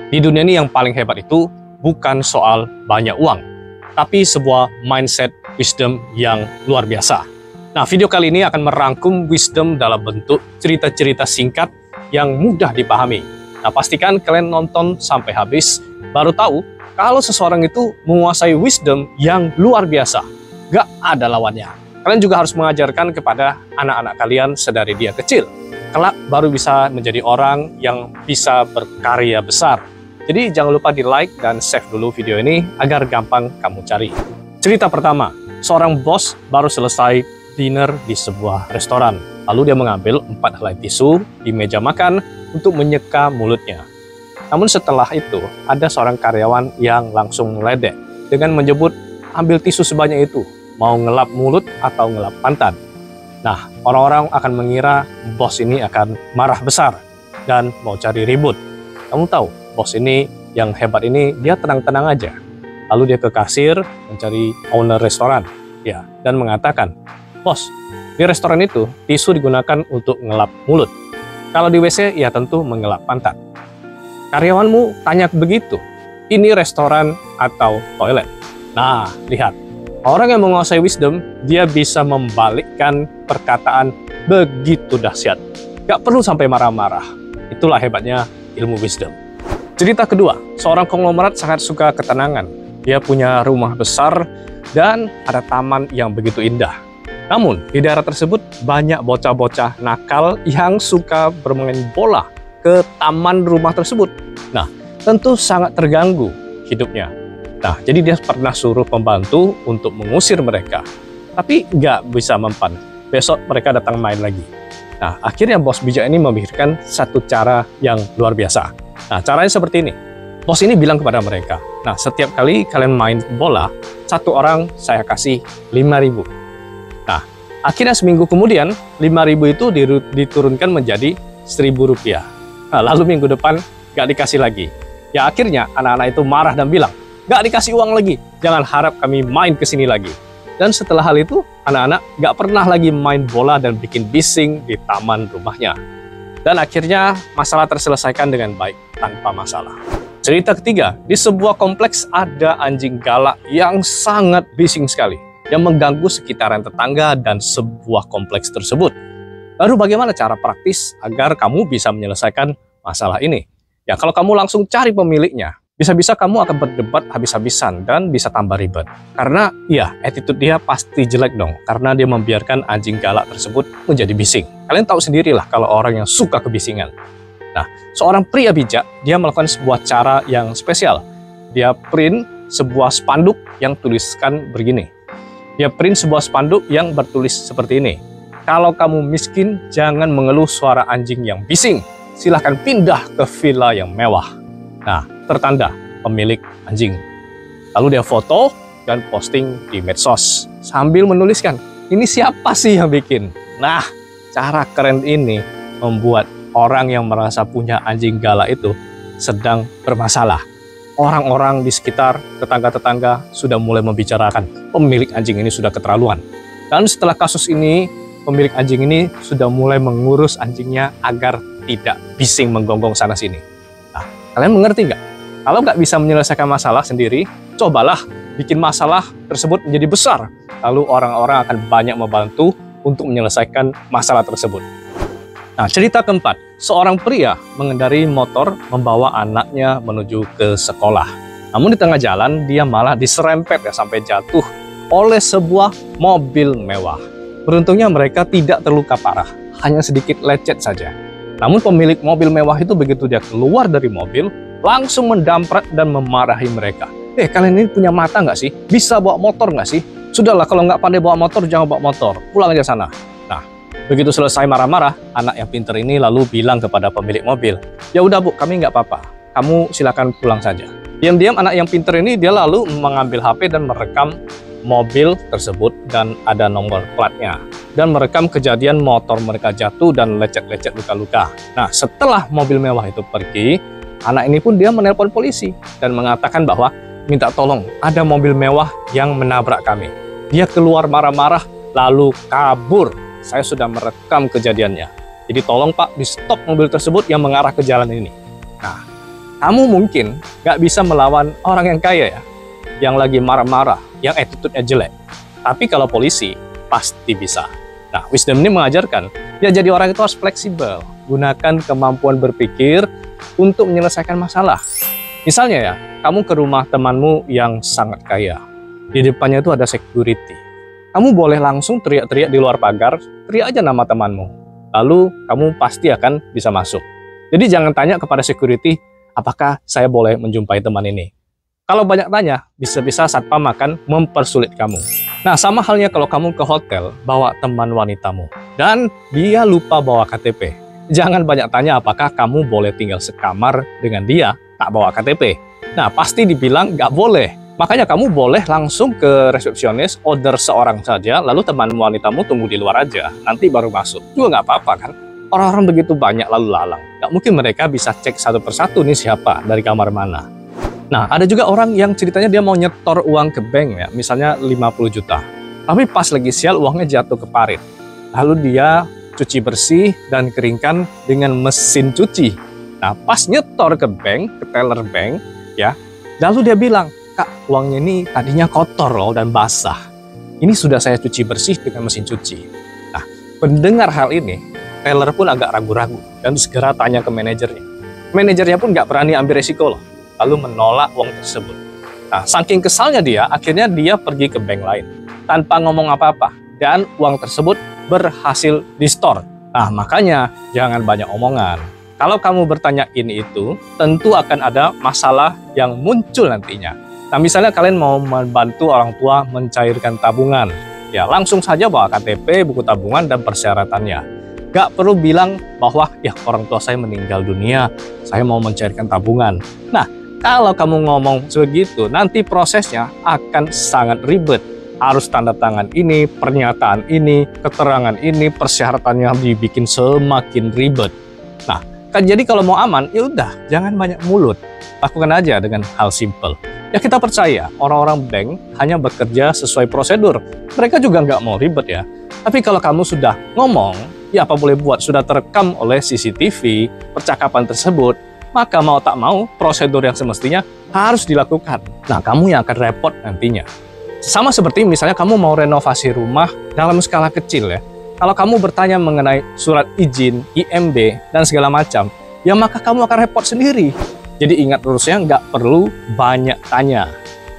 Di dunia ini yang paling hebat itu bukan soal banyak uang, tapi sebuah mindset wisdom yang luar biasa. Nah, video kali ini akan merangkum wisdom dalam bentuk cerita-cerita singkat yang mudah dipahami. Nah, pastikan kalian nonton sampai habis, baru tahu kalau seseorang itu menguasai wisdom yang luar biasa. Gak ada lawannya. Kalian juga harus mengajarkan kepada anak-anak kalian sedari dia kecil. Kelak baru bisa menjadi orang yang bisa berkarya besar. Jadi jangan lupa di like dan save dulu video ini agar gampang kamu cari. Cerita pertama, seorang bos baru selesai dinner di sebuah restoran. Lalu dia mengambil 4 helai tisu di meja makan untuk menyeka mulutnya. Namun setelah itu, ada seorang karyawan yang langsung meledek dengan menyebut, ambil tisu sebanyak itu, mau ngelap mulut atau ngelap pantat. Nah, orang-orang akan mengira bos ini akan marah besar dan mau cari ribut. Kamu tahu, bos ini yang hebat ini, dia tenang-tenang aja. Lalu dia ke kasir mencari owner restoran, ya, dan mengatakan, bos, di restoran itu tisu digunakan untuk ngelap mulut. Kalau di WC, ya tentu mengelap pantat. Karyawanmu tanya begitu, ini restoran atau toilet? Nah, lihat, orang yang menguasai wisdom, dia bisa membalikkan perkataan begitu dahsyat. Gak perlu sampai marah-marah. Itulah hebatnya ilmu wisdom. Cerita kedua, seorang konglomerat sangat suka ketenangan. Dia punya rumah besar dan ada taman yang begitu indah. Namun, di daerah tersebut banyak bocah-bocah nakal yang suka bermain bola ke taman rumah tersebut. Nah, tentu sangat terganggu hidupnya. Nah, jadi dia pernah suruh pembantu untuk mengusir mereka. Tapi nggak bisa mempan. Besok mereka datang main lagi. Nah, akhirnya bos bijak ini memikirkan satu cara yang luar biasa. Nah, caranya seperti ini. Bos ini bilang kepada mereka, nah, setiap kali kalian main bola, satu orang saya kasih 5.000. Nah, akhirnya seminggu kemudian, 5.000 itu diturunkan menjadi 1.000 rupiah. Nah, lalu minggu depan nggak dikasih lagi. Ya, akhirnya anak-anak itu marah dan bilang, nggak dikasih uang lagi, jangan harap kami main ke sini lagi. Dan setelah hal itu, anak-anak nggak pernah lagi main bola dan bikin bising di taman rumahnya. Dan akhirnya masalah terselesaikan dengan baik, tanpa masalah. Cerita ketiga, di sebuah kompleks ada anjing galak yang sangat bising sekali, yang mengganggu sekitaran tetangga dan sebuah kompleks tersebut. Lalu bagaimana cara praktis agar kamu bisa menyelesaikan masalah ini? Ya, kalau kamu langsung cari pemiliknya, bisa-bisa kamu akan berdebat habis-habisan dan bisa tambah ribet. Karena ya, attitude dia pasti jelek dong, karena dia membiarkan anjing galak tersebut menjadi bising. Kalian tahu sendirilah kalau orang yang suka kebisingan. Nah, seorang pria bijak, dia melakukan sebuah cara yang spesial. Dia print sebuah spanduk yang tuliskan begini. Dia print sebuah spanduk yang bertulis seperti ini. Kalau kamu miskin, jangan mengeluh suara anjing yang bising. Silahkan pindah ke villa yang mewah. Nah, tertanda pemilik anjing. Lalu dia foto dan posting di medsos sambil menuliskan, ini siapa sih yang bikin? Nah, cara keren ini membuat orang yang merasa punya anjing galak itu sedang bermasalah. Orang-orang di sekitar, tetangga-tetangga sudah mulai membicarakan pemilik anjing ini sudah keterlaluan. Dan setelah kasus ini, pemilik anjing ini sudah mulai mengurus anjingnya agar tidak bising menggonggong sana-sini. Nah, kalian mengerti nggak? Kalau nggak bisa menyelesaikan masalah sendiri, cobalah bikin masalah tersebut menjadi besar. Lalu orang-orang akan banyak membantu untuk menyelesaikan masalah tersebut. Nah, cerita keempat, seorang pria mengendarai motor membawa anaknya menuju ke sekolah. Namun di tengah jalan, dia malah diserempet ya sampai jatuh oleh sebuah mobil mewah. Beruntungnya mereka tidak terluka parah, hanya sedikit lecet saja. Namun pemilik mobil mewah itu begitu dia keluar dari mobil, langsung mendamprat dan memarahi mereka. Kalian ini punya mata nggak sih? Bisa bawa motor nggak sih? Sudahlah, kalau nggak pandai bawa motor, jangan bawa motor. Pulang aja sana. Nah, begitu selesai marah-marah, anak yang pintar ini lalu bilang kepada pemilik mobil, ya udah bu, kami nggak apa-apa. Kamu silakan pulang saja. Diam-diam anak yang pintar ini dia lalu mengambil HP dan merekam mobil tersebut dan ada nomor platnya. Dan merekam kejadian motor mereka jatuh dan lecet-lecet luka-luka. Nah, setelah mobil mewah itu pergi, anak ini pun dia menelpon polisi dan mengatakan bahwa minta tolong, ada mobil mewah yang menabrak kami. Dia keluar marah-marah lalu kabur. Saya sudah merekam kejadiannya. Jadi tolong Pak, di stop mobil tersebut yang mengarah ke jalan ini. Nah, Kamu mungkin nggak bisa melawan orang yang kaya ya, yang lagi marah-marah, yang attitude-nya jelek. Tapi kalau polisi, pasti bisa. Nah, wisdom ini mengajarkan, ya jadi orang itu harus fleksibel. Gunakan kemampuan berpikir untuk menyelesaikan masalah. Misalnya ya, kamu ke rumah temanmu yang sangat kaya. Di depannya itu ada security. Kamu boleh langsung teriak-teriak di luar pagar, teriak aja nama temanmu. Lalu kamu pasti akan bisa masuk. Jadi jangan tanya kepada security, apakah saya boleh menjumpai teman ini? Kalau banyak tanya, bisa-bisa satpam akan mempersulit kamu. Nah, sama halnya kalau kamu ke hotel, bawa teman wanitamu. Dan dia lupa bawa KTP. Jangan banyak tanya apakah kamu boleh tinggal sekamar dengan dia, tak bawa KTP. Nah, pasti dibilang nggak boleh. Makanya kamu boleh langsung ke resepsionis, order seorang saja, lalu teman wanitamu tunggu di luar aja, nanti baru masuk. Juga nggak apa-apa kan? Orang-orang begitu banyak lalu lalang. Nggak mungkin mereka bisa cek satu persatu nih siapa, dari kamar mana. Nah, ada juga orang yang ceritanya dia mau nyetor uang ke bank ya, misalnya 50 juta. Tapi pas lagi sial uangnya jatuh ke parit. Lalu dia cuci bersih dan keringkan dengan mesin cuci. Nah, pas nyetor ke bank, ke teller bank, ya, lalu dia bilang, "Kak, uangnya ini tadinya kotor loh dan basah. Ini sudah saya cuci bersih dengan mesin cuci." Nah, mendengar hal ini, teller pun agak ragu-ragu dan segera tanya ke manajernya. Manajernya pun nggak berani ambil resiko loh, lalu menolak uang tersebut. Nah, saking kesalnya dia, akhirnya dia pergi ke bank lain tanpa ngomong apa-apa dan uang tersebut berhasil di-store. Nah, makanya jangan banyak omongan. Kalau kamu bertanya ini itu, tentu akan ada masalah yang muncul nantinya. Nah, misalnya kalian mau membantu orang tua mencairkan tabungan, ya langsung saja bawa KTP, buku tabungan, dan persyaratannya. Gak perlu bilang bahwa, ya orang tua saya meninggal dunia, saya mau mencairkan tabungan. Nah, kalau kamu ngomong segitu, nanti prosesnya akan sangat ribet. Harus tanda tangan ini, pernyataan ini, keterangan ini, persyaratannya dibikin semakin ribet. Nah, kan jadi kalau mau aman, ya udah, jangan banyak mulut. Lakukan aja dengan hal simple. Ya kita percaya, orang-orang bank hanya bekerja sesuai prosedur. Mereka juga nggak mau ribet ya. Tapi kalau kamu sudah ngomong, ya apa boleh buat, sudah terekam oleh CCTV, percakapan tersebut, maka mau tak mau, prosedur yang semestinya harus dilakukan. Nah, kamu yang akan repot nantinya. Sama seperti misalnya kamu mau renovasi rumah dalam skala kecil ya. Kalau kamu bertanya mengenai surat izin, IMB, dan segala macam, ya maka kamu akan repot sendiri. Jadi ingat terusnya, nggak perlu banyak tanya.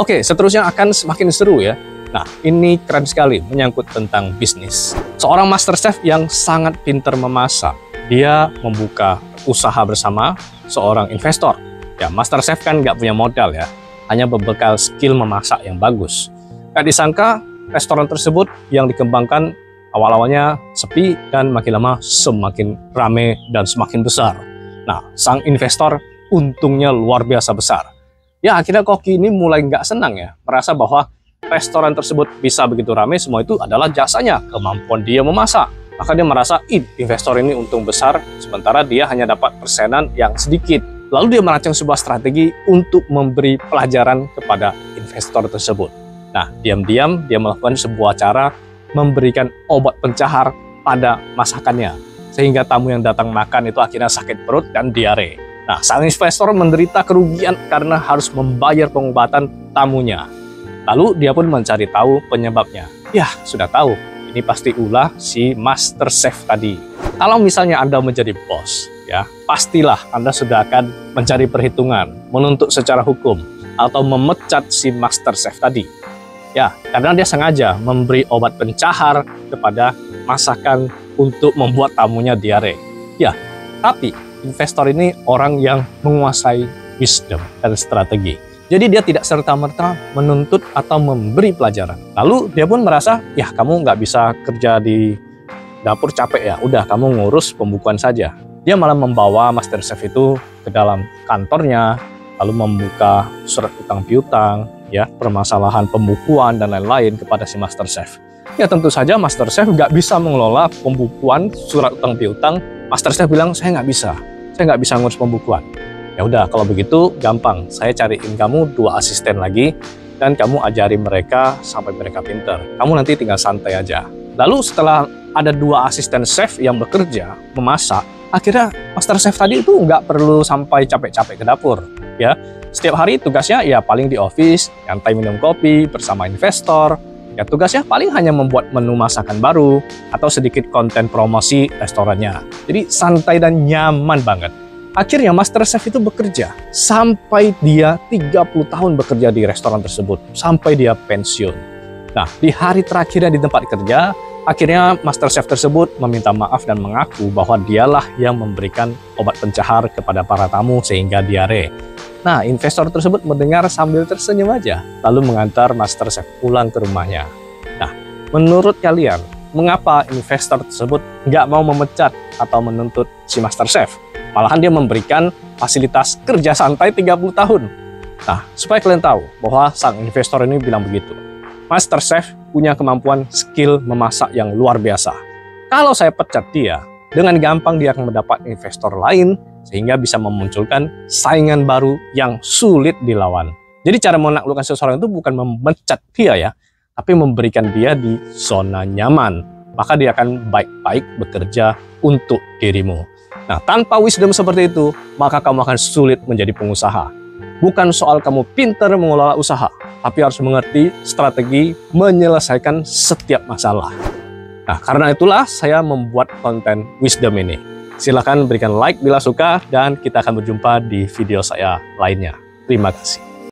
Oke, seterusnya akan semakin seru ya. Nah, ini keren sekali menyangkut tentang bisnis. Seorang master chef yang sangat pintar memasak, dia membuka usaha bersama seorang investor. Ya, master chef kan nggak punya modal ya, hanya berbekal skill memasak yang bagus. Nggak disangka, restoran tersebut yang dikembangkan awal-awalnya sepi dan makin lama semakin rame dan semakin besar. Nah, sang investor untungnya luar biasa besar. Ya, akhirnya koki ini mulai nggak senang ya, merasa bahwa restoran tersebut bisa begitu rame, semua itu adalah jasanya, kemampuan dia memasak. Maka dia merasa, investor ini untung besar, sementara dia hanya dapat persenan yang sedikit. Lalu dia merancang sebuah strategi untuk memberi pelajaran kepada investor tersebut. Nah, diam-diam dia melakukan sebuah cara memberikan obat pencahar pada masakannya, sehingga tamu yang datang makan itu akhirnya sakit perut dan diare. Nah, sang investor menderita kerugian karena harus membayar pengobatan tamunya. Lalu dia pun mencari tahu penyebabnya. Ya, sudah tahu, ini pasti ulah si master chef tadi. Kalau misalnya Anda menjadi bos, ya pastilah Anda sudah akan mencari perhitungan, menuntut secara hukum, atau memecat si master chef tadi. Ya, karena dia sengaja memberi obat pencahar kepada masakan untuk membuat tamunya diare. Ya, tapi investor ini orang yang menguasai wisdom dan strategi. Jadi dia tidak serta-merta menuntut atau memberi pelajaran. Lalu dia pun merasa, ya kamu nggak bisa kerja di dapur capek ya, udah kamu ngurus pembukuan saja. Dia malah membawa master chef itu ke dalam kantornya, lalu membuka surat utang piutang, ya permasalahan pembukuan dan lain-lain kepada si master chef. Ya tentu saja master chef nggak bisa mengelola pembukuan surat utang piutang. Master chef bilang, saya nggak bisa ngurus pembukuan. Ya udah, kalau begitu gampang, saya cariin kamu 2 asisten lagi dan kamu ajari mereka sampai mereka pinter. Kamu nanti tinggal santai aja. Lalu setelah ada 2 asisten chef yang bekerja memasak, akhirnya Master Chef tadi itu nggak perlu sampai capek-capek ke dapur. Ya, setiap hari tugasnya ya paling di office, nyantai minum kopi bersama investor. Ya tugasnya paling hanya membuat menu masakan baru atau sedikit konten promosi restorannya. Jadi santai dan nyaman banget. Akhirnya Master Chef itu bekerja sampai dia 30 tahun bekerja di restoran tersebut, sampai dia pensiun. Nah, di hari terakhirnya di tempat kerja, akhirnya Master Chef tersebut meminta maaf dan mengaku bahwa dialah yang memberikan obat pencahar kepada para tamu sehingga diare. Nah, investor tersebut mendengar sambil tersenyum aja, lalu mengantar Master Chef pulang ke rumahnya. Nah, menurut kalian, mengapa investor tersebut nggak mau memecat atau menuntut si Master Chef? Malahan dia memberikan fasilitas kerja santai 30 tahun. Nah, supaya kalian tahu bahwa sang investor ini bilang begitu. Master Chef punya kemampuan skill memasak yang luar biasa. Kalau saya pecat dia, dengan gampang dia akan mendapat investor lain, sehingga bisa memunculkan saingan baru yang sulit dilawan. Jadi cara menaklukkan seseorang itu bukan memecat dia ya, tapi memberikan dia di zona nyaman. Maka dia akan baik-baik bekerja untuk dirimu. Nah, tanpa wisdom seperti itu, maka kamu akan sulit menjadi pengusaha. Bukan soal kamu pintar mengelola usaha, tapi harus mengerti strategi menyelesaikan setiap masalah. Nah, karena itulah saya membuat konten wisdom ini. Silahkan berikan like bila suka, dan kita akan berjumpa di video saya lainnya. Terima kasih.